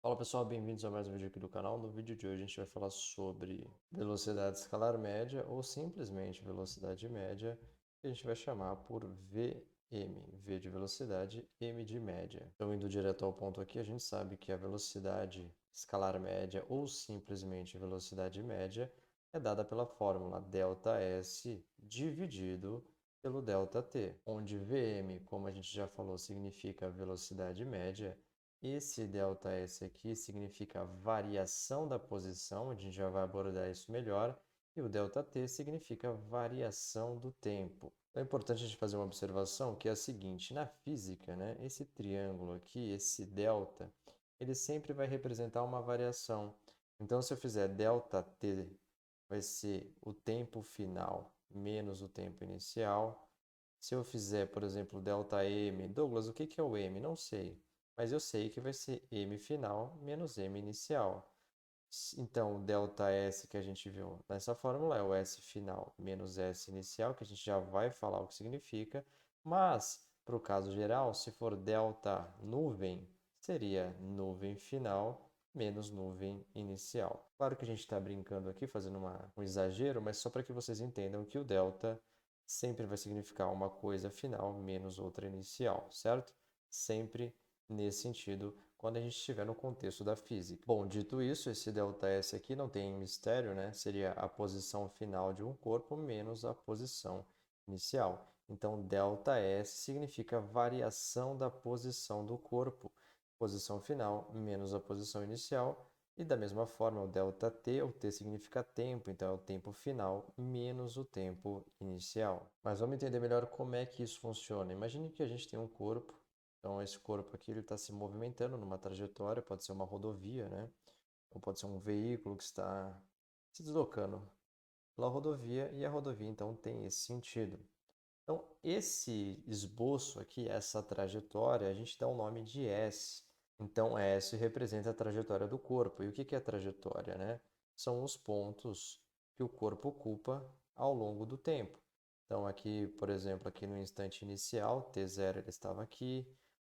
Fala pessoal, bem-vindos a mais um vídeo aqui do canal. No vídeo de hoje a gente vai falar sobre velocidade escalar média ou simplesmente velocidade média, que a gente vai chamar por Vm, V de velocidade, M de média. Então, indo direto ao ponto aqui, a gente sabe que a velocidade escalar média ou simplesmente velocidade média é dada pela fórmula ΔS dividido pelo ΔT, onde Vm, como a gente já falou, significa velocidade média. Esse ΔS aqui significa variação da posição, a gente já vai abordar isso melhor, e o ΔT significa variação do tempo. Então é importante a gente fazer uma observação que é a seguinte: na física, né, esse triângulo aqui, esse delta, ele sempre vai representar uma variação. Então, se eu fizer ΔT, vai ser o tempo final menos o tempo inicial. Se eu fizer, por exemplo, ΔM, Douglas, o que é o M? Não sei, mas eu sei que vai ser M final menos M inicial. Então, o ΔS que a gente viu nessa fórmula é o S final menos S inicial, que a gente já vai falar o que significa, mas, para o caso geral, se for delta nuvem, seria nuvem final menos nuvem inicial. Claro que a gente está brincando aqui, fazendo um exagero, mas só para que vocês entendam que o delta sempre vai significar uma coisa final menos outra inicial, certo? Sempre nesse sentido, quando a gente estiver no contexto da física. Bom, dito isso, esse ΔS aqui não tem mistério, né? Seria a posição final de um corpo menos a posição inicial. Então, ΔS significa variação da posição do corpo. Posição final menos a posição inicial. E da mesma forma, o ΔT, o T significa tempo, então é o tempo final menos o tempo inicial. Mas vamos entender melhor como é que isso funciona. Imagine que a gente tem um corpo, então esse corpo aqui ele está se movimentando numa trajetória, pode ser uma rodovia, né? Ou pode ser um veículo que está se deslocando pela rodovia e a rodovia então tem esse sentido. Então esse esboço aqui, essa trajetória, a gente dá o nome de S. Então, S representa a trajetória do corpo. E o que é a trajetória, né? São os pontos que o corpo ocupa ao longo do tempo. Então, aqui, por exemplo, aqui no instante inicial, T0 ele estava aqui,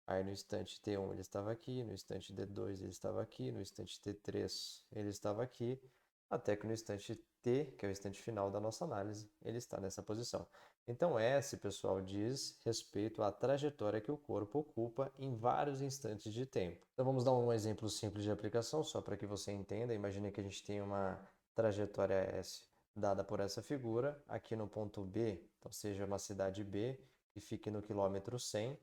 aí no instante T1 ele estava aqui, no instante D2 ele estava aqui, no instante T3 ele estava aqui, até que no instante T, que é o instante final da nossa análise, ele está nessa posição. Então, S, pessoal, diz respeito à trajetória que o corpo ocupa em vários instantes de tempo. Então, vamos dar um exemplo simples de aplicação, só para que você entenda. Imagine que a gente tem uma trajetória S dada por essa figura, aqui no ponto B, então seja uma cidade B, que fique no quilômetro 100,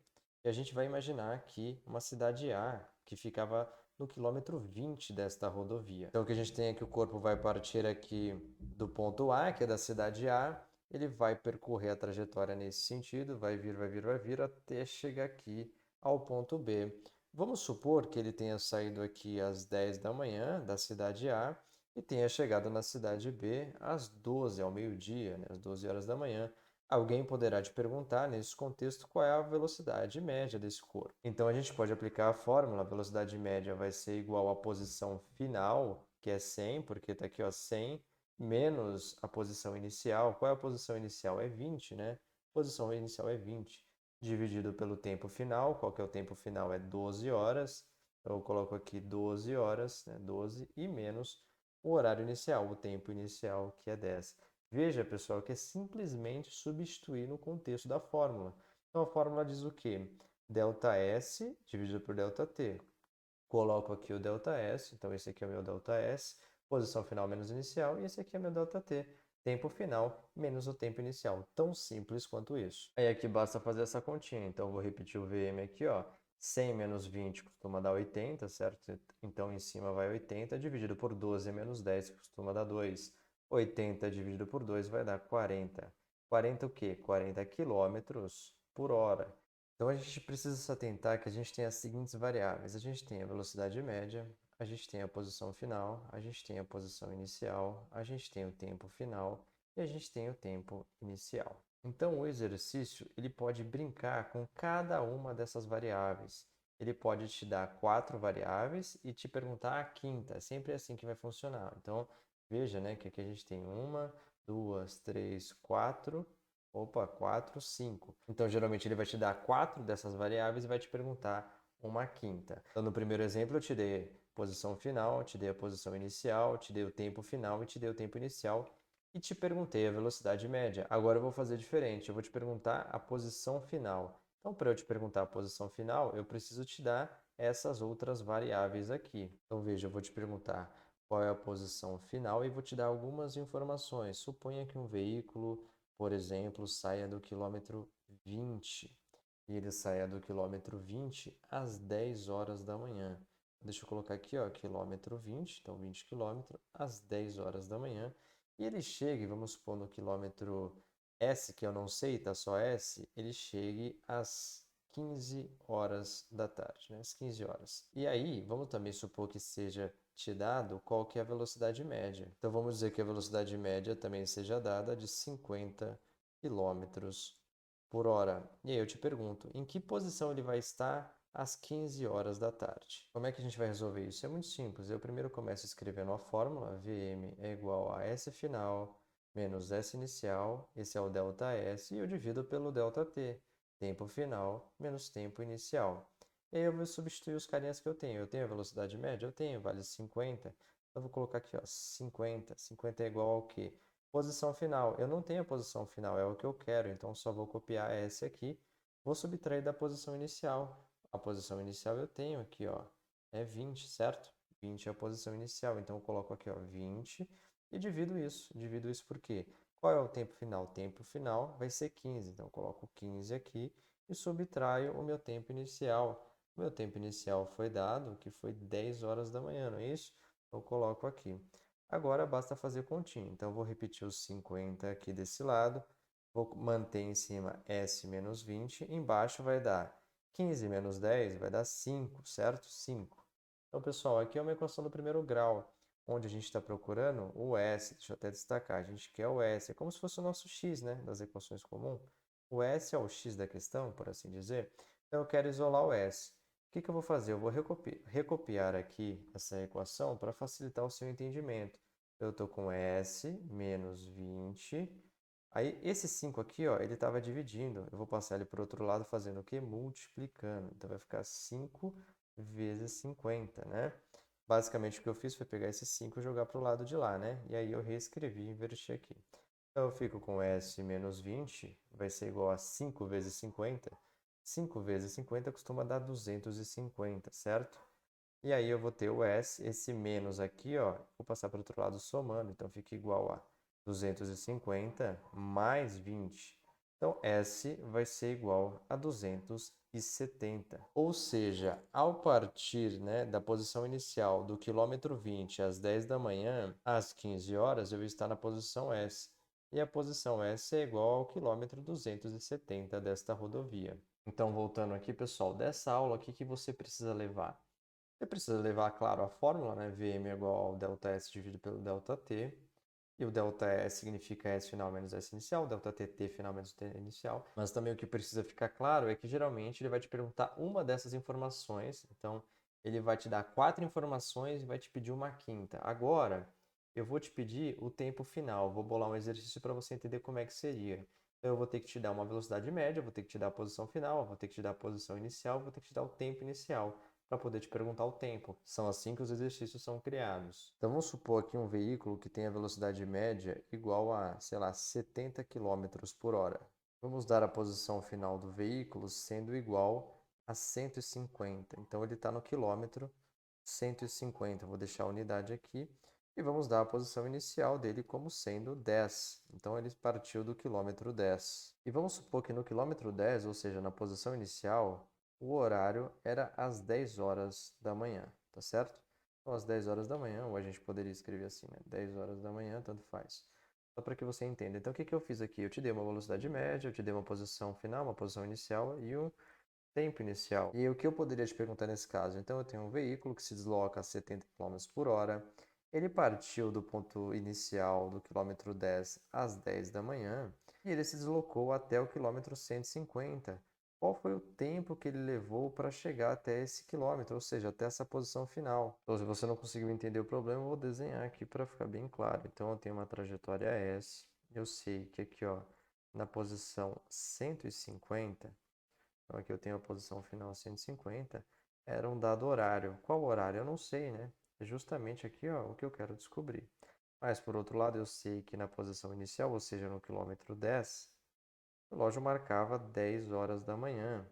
e a gente vai imaginar aqui uma cidade A, que ficava no quilômetro 20 desta rodovia. Então, o que a gente tem é que o corpo vai partir aqui do ponto A, que é da cidade A, ele vai percorrer a trajetória nesse sentido, vai vir, vai vir, vai vir, até chegar aqui ao ponto B. Vamos supor que ele tenha saído aqui às 10 da manhã da cidade A e tenha chegado na cidade B às 12, ao meio-dia, né, às 12 horas da manhã. Alguém poderá te perguntar, nesse contexto, qual é a velocidade média desse corpo. Então, a gente pode aplicar a fórmula, a velocidade média vai ser igual à posição final, que é 100, porque está aqui ó, 100, menos a posição inicial. Qual é a posição inicial? É 20, né? A posição inicial é 20, dividido pelo tempo final. Qual que é o tempo final? É 12 horas. Então, eu coloco aqui 12 horas, né? 12, e menos o horário inicial, o tempo inicial, que é 10. Veja, pessoal, que é simplesmente substituir no contexto da fórmula. Então, a fórmula diz o quê? ΔS dividido por ΔT. Coloco aqui o ΔS, então esse aqui é o meu ΔS, posição final menos inicial, e esse aqui é o meu ΔT, tempo final menos o tempo inicial. Tão simples quanto isso. Aí aqui basta fazer essa continha, então eu vou repetir o VM aqui, ó. 100 menos 20 costuma dar 80, certo? Então em cima vai 80, dividido por 12 menos 10, que costuma dar 2. 80 dividido por 2 vai dar 40. 40 o quê? 40 quilômetros por hora. Então a gente precisa se atentar que a gente tem as seguintes variáveis. A gente tem a velocidade média, a gente tem a posição final, a gente tem a posição inicial, a gente tem o tempo final e a gente tem o tempo inicial. Então o exercício ele pode brincar com cada uma dessas variáveis. Ele pode te dar 4 variáveis e te perguntar a quinta. É sempre assim que vai funcionar. Então veja, né, que aqui a gente tem uma, duas, três, quatro. Opa, 4, 5. Então, geralmente ele vai te dar 4 dessas variáveis e vai te perguntar uma quinta. Então, no primeiro exemplo, eu te dei a posição final, te dei a posição inicial, te dei o tempo final e te dei o tempo inicial e te perguntei a velocidade média. Agora eu vou fazer diferente, eu vou te perguntar a posição final. Então, para eu te perguntar a posição final, eu preciso te dar essas outras variáveis aqui. Então, veja, eu vou te perguntar qual é a posição final e vou te dar algumas informações. Suponha que um veículo, por exemplo, saia do quilômetro 20 e ele saia do quilômetro 20 às 10 horas da manhã. Deixa eu colocar aqui, ó, quilômetro 20, então 20 quilômetros, às 10 horas da manhã. E ele chegue, vamos supor, no quilômetro S, que eu não sei, tá só S, ele chegue às 15 horas da tarde, né? Às 15 horas. E aí, vamos também supor que seja te dado qual que é a velocidade média. Então, vamos dizer que a velocidade média também seja dada de 50 quilômetros por hora. E aí eu te pergunto, em que posição ele vai estar às 15 horas da tarde? Como é que a gente vai resolver isso? É muito simples. Eu primeiro começo escrevendo a fórmula, Vm é igual a S final menos S inicial, esse é o ΔS, e eu divido pelo ΔT, tempo final menos tempo inicial. E aí eu vou substituir os carinhas que eu tenho. Eu tenho a velocidade média? Eu tenho, vale 50. Então eu vou colocar aqui, ó, 50. 50 é igual ao quê? Posição final. Eu não tenho a posição final, é o que eu quero, então só vou copiar essa aqui, vou subtrair da posição inicial. A posição inicial eu tenho aqui, ó, é 20, certo? 20 é a posição inicial, então eu coloco aqui, ó, 20 e divido isso. Divido isso por quê? Qual é o tempo final? O tempo final vai ser 15, então eu coloco 15 aqui e subtraio o meu tempo inicial. O meu tempo inicial foi dado, que foi 10 horas da manhã, não é isso? Eu coloco aqui. Agora basta fazer continha. Então, eu vou repetir os 50 aqui desse lado. Vou manter em cima S menos 20. Embaixo vai dar 15 menos 10, vai dar 5, certo? 5. Então, pessoal, aqui é uma equação do primeiro grau, onde a gente está procurando o S. Deixa eu até destacar. A gente quer o S. É como se fosse o nosso X, né? Das equações comuns. O S é o X da questão, por assim dizer. Então, eu quero isolar o S. O que que eu vou fazer? Eu vou recopiar aqui essa equação para facilitar o seu entendimento. Eu estou com S menos 20. Aí, esse 5 aqui, ó, ele estava dividindo. Eu vou passar ele para o outro lado fazendo o quê? Multiplicando. Então, vai ficar 5 vezes 50, né? Basicamente, o que eu fiz foi pegar esse 5 e jogar para o lado de lá, né? E aí, eu reescrevi e inverti aqui. Então, eu fico com S menos 20, vai ser igual a 5 vezes 50. 5 vezes 50 costuma dar 250, certo? E aí eu vou ter o S, esse menos aqui, ó, vou passar para o outro lado somando, então fica igual a 250 mais 20. Então, S vai ser igual a 270. Ou seja, ao partir, né, da posição inicial do quilômetro 20 às 10 da manhã, às 15 horas, eu vou estar na posição S. E a posição S é igual ao quilômetro 270 desta rodovia. Então, voltando aqui, pessoal, dessa aula, o que que você precisa levar? Você precisa levar, claro, a fórmula, né? Vm é igual ao ΔS dividido pelo ΔT. E o ΔS significa S final menos S inicial, ΔT T final menos T inicial. Mas também o que precisa ficar claro é que geralmente ele vai te perguntar uma dessas informações. Então, ele vai te dar 4 informações e vai te pedir uma quinta. Agora, eu vou te pedir o tempo final. Vou bolar um exercício para você entender como é que seria. Então, eu vou ter que te dar uma velocidade média, vou ter que te dar a posição final, vou ter que te dar a posição inicial, vou ter que te dar o tempo inicial para poder te perguntar o tempo. São assim que os exercícios são criados. Então vamos supor aqui um veículo que tem a velocidade média igual a, sei lá, 70 quilômetros por hora. Vamos dar a posição final do veículo sendo igual a 150. Então ele está no quilômetro 150. Vou deixar a unidade aqui. E vamos dar a posição inicial dele como sendo 10. Então ele partiu do quilômetro 10. E vamos supor que no quilômetro 10, ou seja, na posição inicial, o horário era às 10 horas da manhã, tá certo? Então, às 10 horas da manhã, ou a gente poderia escrever assim, né? 10 horas da manhã, tanto faz. Só para que você entenda. Então, o que que eu fiz aqui? Eu te dei uma velocidade média, eu te dei uma posição final, uma posição inicial e um tempo inicial. E o que eu poderia te perguntar nesse caso? Então, eu tenho um veículo que se desloca a 70 km por hora. Ele partiu do ponto inicial do quilômetro 10 às 10 da manhã e ele se deslocou até o quilômetro 150. Qual foi o tempo que ele levou para chegar até esse quilômetro, ou seja, até essa posição final? Então, se você não conseguiu entender o problema, eu vou desenhar aqui para ficar bem claro. Então, eu tenho uma trajetória S. Eu sei que aqui, ó, na posição 150, então aqui eu tenho a posição final 150. era um dado horário. Qual horário? Eu não sei, né? É justamente aqui, ó, o que eu quero descobrir. Mas, por outro lado, eu sei que na posição inicial, ou seja, no quilômetro 10, o relógio marcava 10 horas da manhã.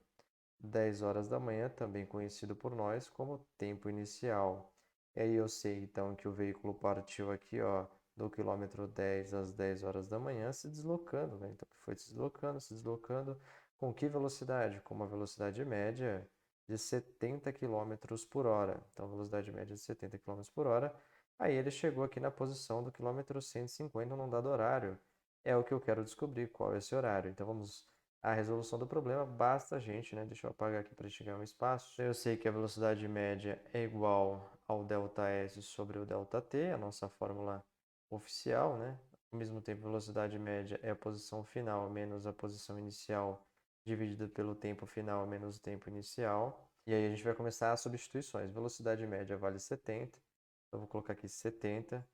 10 horas da manhã, também conhecido por nós como tempo inicial. E aí eu sei então que o veículo partiu aqui, ó, do quilômetro 10 às 10 horas da manhã, se deslocando, né? Então foi se deslocando. Com que velocidade? Com uma velocidade média de 70 quilômetros por hora. Então, velocidade média de 70 quilômetros por hora. Aí ele chegou aqui na posição do quilômetro 150 num dado horário. É o que eu quero descobrir, qual é esse horário. Então, vamos a resolução do problema, basta a gente, né? Deixa eu apagar aqui para chegar um espaço. Eu sei que a velocidade média é igual ao ΔS sobre o ΔT, a nossa fórmula oficial, né? Ao mesmo tempo, a velocidade média é a posição final menos a posição inicial dividida pelo tempo final menos o tempo inicial. E aí a gente vai começar as substituições. Velocidade média vale 70. Então, eu vou colocar aqui 70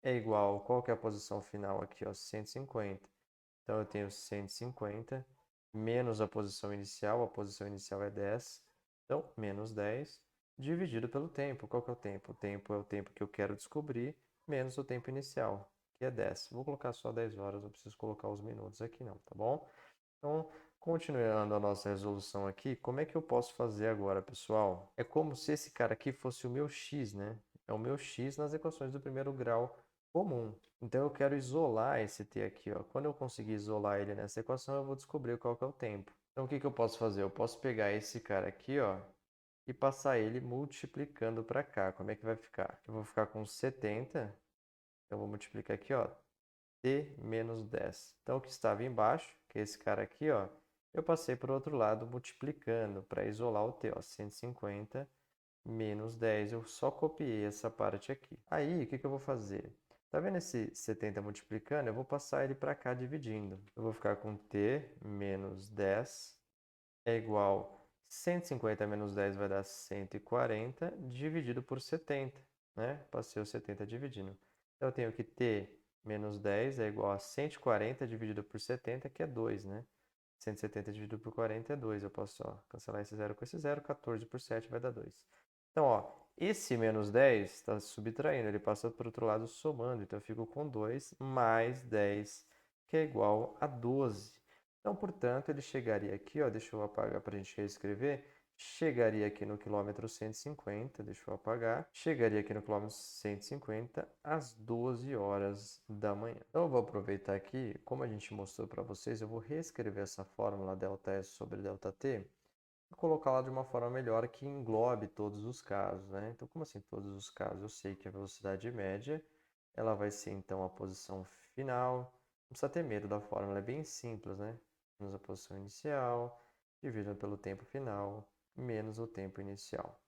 é igual, qual que é a posição final aqui, ó, 150. Então, eu tenho 150 menos a posição inicial é 10, então menos 10, dividido pelo tempo. Qual que é o tempo? O tempo é o tempo que eu quero descobrir, menos o tempo inicial, que é 10. Vou colocar só 10 horas, não preciso colocar os minutos aqui não, tá bom? Então, continuando a nossa resolução aqui, como é que eu posso fazer agora, pessoal? É como se esse cara aqui fosse o meu x, né? É o meu x nas equações do primeiro grau comum. Então, eu quero isolar esse t aqui, ó. Quando eu conseguir isolar ele nessa equação, eu vou descobrir qual que é o tempo. Então, o que que eu posso fazer? Eu posso pegar esse cara aqui, ó, e passar ele multiplicando para cá. Como é que vai ficar? Eu vou ficar com 70. Então, eu vou multiplicar aqui, ó, t menos 10. Então, o que estava embaixo, que é esse cara aqui, ó, eu passei para o outro lado multiplicando para isolar o t, ó, 150 menos 10. Eu só copiei essa parte aqui. Aí, o que que eu vou fazer? Tá vendo esse 70 multiplicando? Eu vou passar ele para cá dividindo. Eu vou ficar com t menos 10 é igual 150 menos 10 vai dar 140 dividido por 70, né? Passei o 70 dividindo. Então, eu tenho que t menos 10 é igual a 140 dividido por 70, que é 2, né? 170 dividido por 40 é 2. Eu posso ó, cancelar esse zero com esse zero. 14 por 7 vai dar 2. Então, ó, esse menos 10 está subtraindo. Ele passa para o outro lado somando. Então, eu fico com 2 mais 10, que é igual a 12. Então, portanto, ele chegaria aqui, ó, deixa eu apagar para a gente reescrever, chegaria aqui no quilômetro 150, deixa eu apagar, chegaria aqui no quilômetro 150 às 12 horas da manhã. Então, eu vou aproveitar aqui, como a gente mostrou para vocês, eu vou reescrever essa fórmula ΔS sobre ΔT e colocá-la de uma forma melhor que englobe todos os casos, né? Então, como assim todos os casos? Eu sei que a velocidade média, ela vai ser, então, a posição final. Não precisa ter medo da fórmula, é bem simples, né? Menos a posição inicial, dividido pelo tempo final, menos o tempo inicial.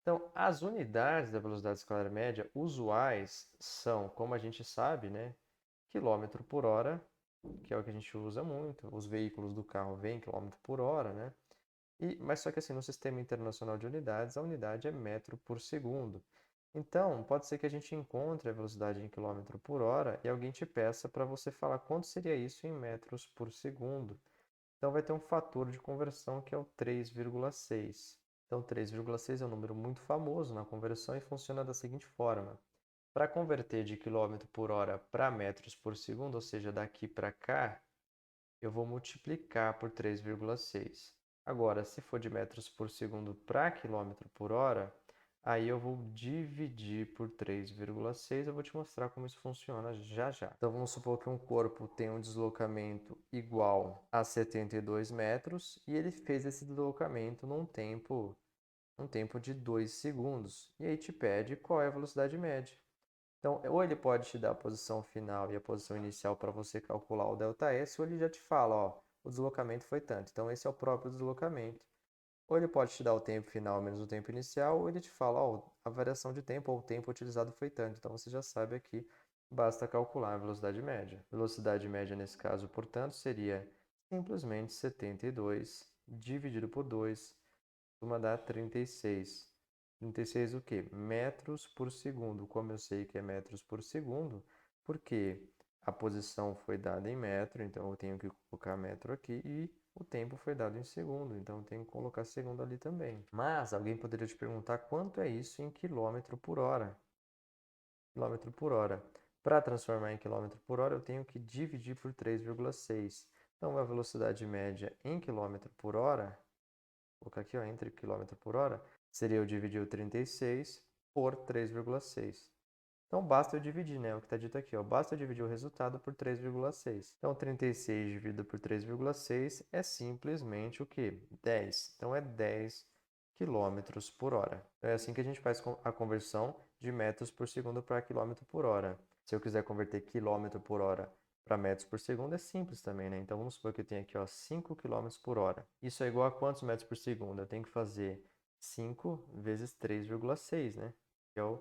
Então, as unidades da velocidade escalar média usuais são, como a gente sabe, né? Quilômetro por hora, que é o que a gente usa muito. Os veículos do carro vêm em quilômetro por hora, né? Mas só que assim, no Sistema Internacional de Unidades, a unidade é metro por segundo. Então, pode ser que a gente encontre a velocidade em quilômetro por hora e alguém te peça para você falar quanto seria isso em metros por segundo. Então, vai ter um fator de conversão que é o 3,6. Então, 3,6 é um número muito famoso na conversão e funciona da seguinte forma. Para converter de quilômetro por hora para metros por segundo, ou seja, daqui para cá, eu vou multiplicar por 3,6. Agora, se for de metros por segundo para quilômetro por hora, aí eu vou dividir por 3,6. Eu vou te mostrar como isso funciona já já. Então, vamos supor que um corpo tem um deslocamento igual a 72 metros e ele fez esse deslocamento num tempo de 2 segundos. E aí te pede qual é a velocidade média. Então, ou ele pode te dar a posição final e a posição inicial para você calcular o ΔS, ou ele já te fala, ó, o deslocamento foi tanto. Então, esse é o próprio deslocamento. Ou ele pode te dar o tempo final menos o tempo inicial, ou ele te fala, ó, a variação de tempo ou o tempo utilizado foi tanto. Então, você já sabe aqui, basta calcular a velocidade média. Velocidade média nesse caso, portanto, seria simplesmente 72 dividido por 2, costuma dar 36. 36 o quê? Metros por segundo. Como eu sei que é metros por segundo, porque a posição foi dada em metro, então eu tenho que colocar metro aqui e o tempo foi dado em segundo, então tem que colocar segundo ali também. Mas alguém poderia te perguntar quanto é isso em quilômetro por hora. Quilômetro por hora. Para transformar em quilômetro por hora, eu tenho que dividir por 3,6. Então, a velocidade média em quilômetro por hora, vou colocar aqui, ó, entre quilômetro por hora, seria eu dividir o 36 por 3,6. Então, basta eu dividir, né? O que está dito aqui, ó. Basta eu dividir o resultado por 3,6. Então, 36 dividido por 3,6 é simplesmente o quê? 10. Então, é 10 quilômetros por hora. Então, é assim que a gente faz a conversão de metros por segundo para quilômetro por hora. Se eu quiser converter quilômetro por hora para metros por segundo, é simples também, né? Então, vamos supor que eu tenho aqui, ó, 5 quilômetros por hora. Isso é igual a quantos metros por segundo? Eu tenho que fazer 5 vezes 3,6, né? Que é o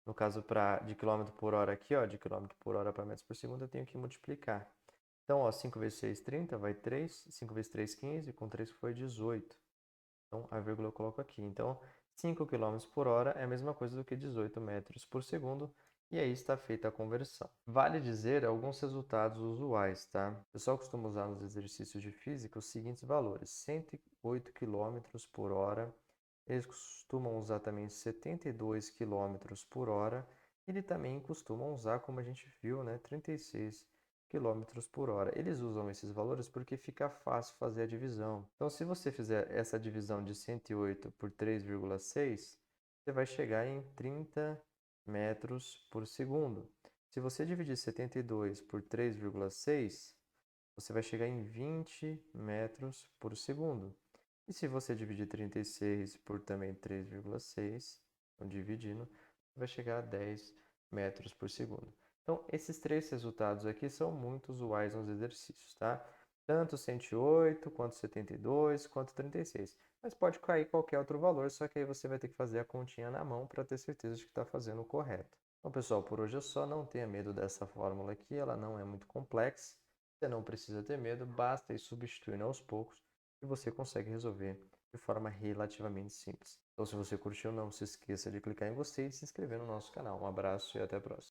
no caso de quilômetro por hora aqui, ó, de quilômetro por hora para metros por segundo, eu tenho que multiplicar. Então, ó, 5 vezes 6, 30, vai 3. 5 vezes 3, 15. Com 3 foi 18. Então, a vírgula eu coloco aqui. Então, 5 km por hora é a mesma coisa do que 18 metros por segundo. E aí está feita a conversão. Vale dizer alguns resultados usuais, tá? O pessoal costuma usar nos exercícios de física os seguintes valores. 108 km por hora. Eles costumam usar também 72 km por hora. Ele também costumam usar, como a gente viu, né, 36 km por hora. Eles usam esses valores porque fica fácil fazer a divisão. Então, se você fizer essa divisão de 108 por 3,6, você vai chegar em 30 metros por segundo. Se você dividir 72 por 3,6, você vai chegar em 20 metros por segundo. E se você dividir 36 por também 3,6, então dividindo, vai chegar a 10 metros por segundo. Então, esses três resultados aqui são muito usuais nos exercícios, tá? Tanto 108, quanto 72, quanto 36. Mas pode cair qualquer outro valor, só que aí você vai ter que fazer a continha na mão para ter certeza de que está fazendo o correto. Então, pessoal, por hoje é só. Não tenha medo dessa fórmula aqui, ela não é muito complexa. Você não precisa ter medo, basta ir substituindo aos poucos e você consegue resolver de forma relativamente simples. Então, se você curtiu, não se esqueça de clicar em gostei e se inscrever no nosso canal. Um abraço e até a próxima.